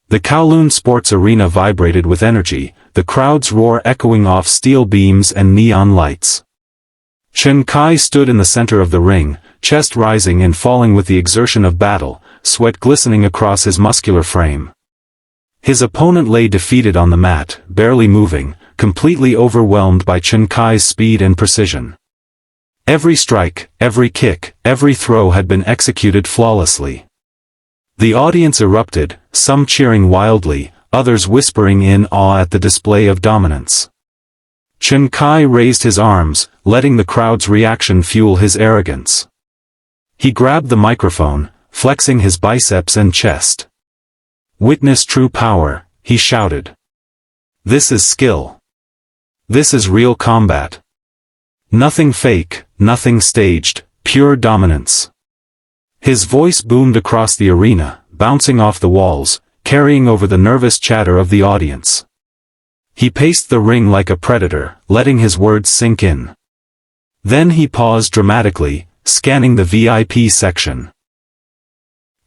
The Kowloon Sports Arena vibrated with energy, the crowd's roar echoing off steel beams and neon lights. Chen Kai stood in the center of the ring, chest rising and falling with the exertion of battle, sweat glistening across his muscular frame. His opponent lay defeated on the mat, barely moving, completely overwhelmed by Chen Kai's speed and precision. Every strike, every kick, every throw had been executed flawlessly. The audience erupted, some cheering wildly, others whispering in awe at the display of dominance. Chen Kai raised his arms, letting the crowd's reaction fuel his arrogance. He grabbed the microphone, flexing his biceps and chest. "Witness true power," he shouted. "This is skill. This is real combat. Nothing fake, nothing staged, pure dominance." His voice boomed across the arena, bouncing off the walls, carrying over the nervous chatter of the audience. He paced the ring like a predator, letting his words sink in. Then he paused dramatically, scanning the VIP section.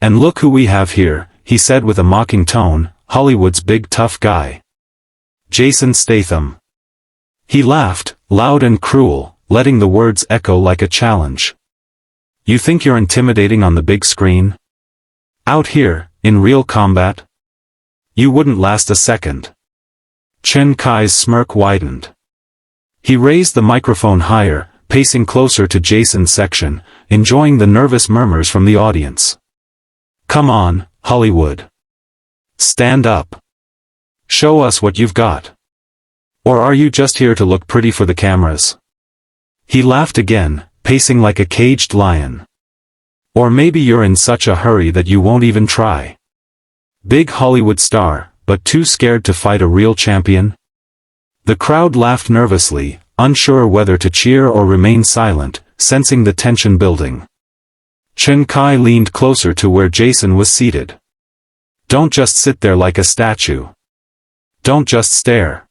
"And look who we have here," he said with a mocking tone, "Hollywood's big tough guy. Jason Statham." He laughed, loud and cruel, letting the words echo like a challenge. "You think you're intimidating on the big screen? Out here, in real combat? You wouldn't last a second." Chen Kai's smirk widened. He raised the microphone higher, pacing closer to Jason's section, enjoying the nervous murmurs from the audience. "Come on, Hollywood. Stand up. Show us what you've got. Or are you just here to look pretty for the cameras?" He laughed again, pacing like a caged lion. "Or maybe you're in such a hurry that you won't even try. Big Hollywood star, but too scared to fight a real champion?" The crowd laughed nervously, unsure whether to cheer or remain silent, sensing the tension building. Chen Kai leaned closer to where Jason was seated. "Don't just sit there like a statue. Don't just stare.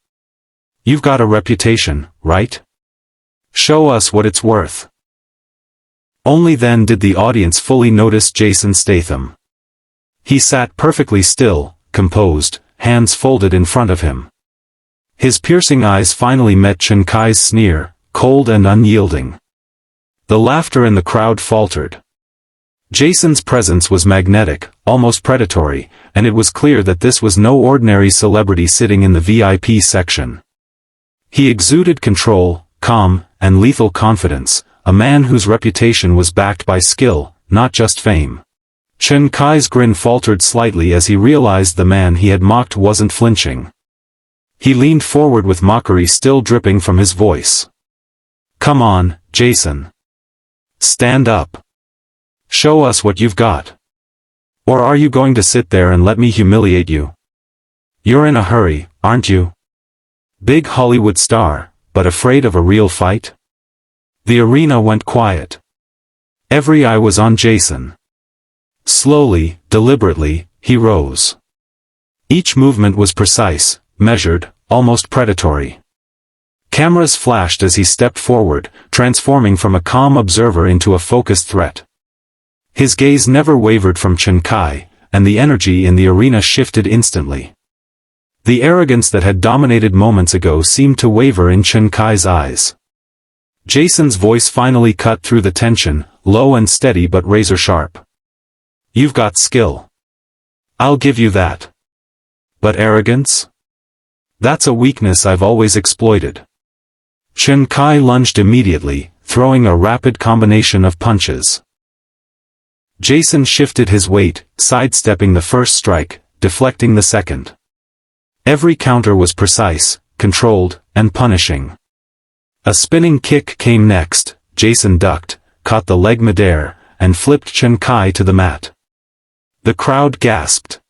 You've got a reputation, right? Show us what it's worth." Only then did the audience fully notice Jason Statham. He sat perfectly still, composed, hands folded in front of him. His piercing eyes finally met Chen Kai's sneer, cold and unyielding. The laughter in the crowd faltered. Jason's presence was magnetic, almost predatory, and it was clear that this was no ordinary celebrity sitting in the VIP section. He exuded control, calm, and lethal confidence, a man whose reputation was backed by skill, not just fame. Chen Kai's grin faltered slightly as he realized the man he had mocked wasn't flinching. He leaned forward with mockery still dripping from his voice. "Come on, Jason. Stand up. Show us what you've got. Or are you going to sit there and let me humiliate you? You're in a hurry, aren't you? Big Hollywood star, but afraid of a real fight?" The arena went quiet. Every eye was on Jason. Slowly, deliberately, he rose. Each movement was precise, measured, almost predatory. Cameras flashed as he stepped forward, transforming from a calm observer into a focused threat. His gaze never wavered from Chen Kai, and the energy in the arena shifted instantly. The arrogance that had dominated moments ago seemed to waver in Chen Kai's eyes. Jason's voice finally cut through the tension, low and steady but razor-sharp. "You've got skill. I'll give you that. But arrogance? That's a weakness I've always exploited." Chen Kai lunged immediately, throwing a rapid combination of punches. Jason shifted his weight, sidestepping the first strike, deflecting the second. Every counter was precise, controlled, and punishing. A spinning kick came next. Jason ducked, caught the leg midair, and flipped Chen Kai to the mat. The crowd gasped.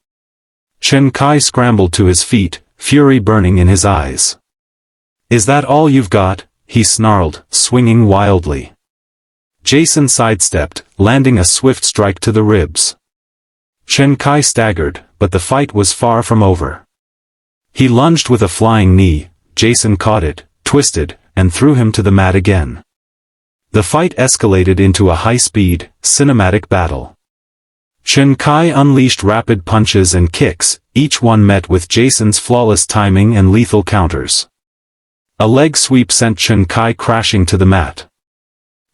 Chen Kai scrambled to his feet, fury burning in his eyes. "Is that all you've got?" he snarled, swinging wildly. Jason sidestepped, landing a swift strike to the ribs. Chen Kai staggered, but the fight was far from over. He lunged with a flying knee. Jason caught it, twisted, and threw him to the mat again. The fight escalated into a high-speed, cinematic battle. Chen Kai unleashed rapid punches and kicks, each one met with Jason's flawless timing and lethal counters. A leg sweep sent Chen Kai crashing to the mat.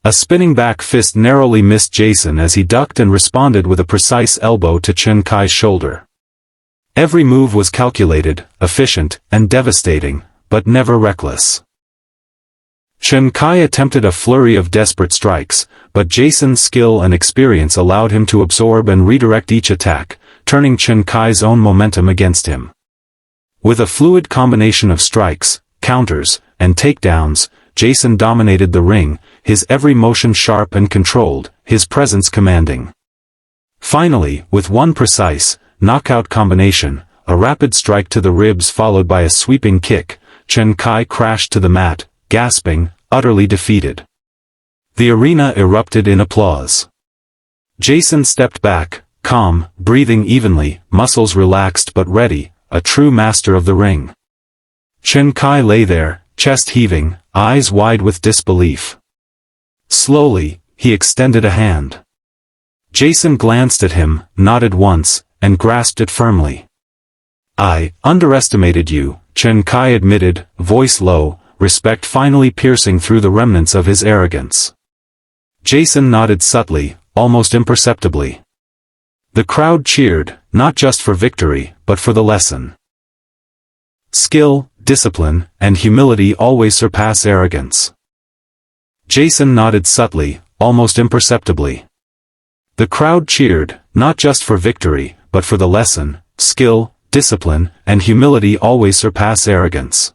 A spinning back fist narrowly missed Jason as he ducked and responded with a precise elbow to Chen Kai's shoulder. Every move was calculated, efficient, and devastating, but never reckless. Chen Kai attempted a flurry of desperate strikes, but Jason's skill and experience allowed him to absorb and redirect each attack, turning Chen Kai's own momentum against him. With a fluid combination of strikes, counters, and takedowns, Jason dominated the ring, his every motion sharp and controlled, his presence commanding. Finally, with one precise, knockout combination, a rapid strike to the ribs followed by a sweeping kick, Chen Kai crashed to the mat, gasping, utterly defeated. The arena erupted in applause. Jason stepped back, calm, breathing evenly, muscles relaxed but ready, a true master of the ring. Chen Kai lay there, chest heaving, eyes wide with disbelief. Slowly, he extended a hand. Jason glanced at him, nodded once, and grasped it firmly. "I underestimated you," Chen Kai admitted, voice low, respect finally piercing through the remnants of his arrogance. Jason nodded subtly, almost imperceptibly. The crowd cheered, not just for victory, but for the lesson. Skill, discipline, and humility always surpass arrogance. Jason nodded subtly, almost imperceptibly. The crowd cheered, not just for victory, but for the lesson. Skill, discipline, and humility always surpass arrogance.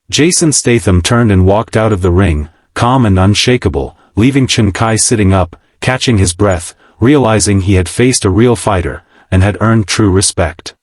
Jason Statham turned and walked out of the ring, calm and unshakable, leaving Chen Kai sitting up, catching his breath, realizing he had faced a real fighter, and had earned true respect.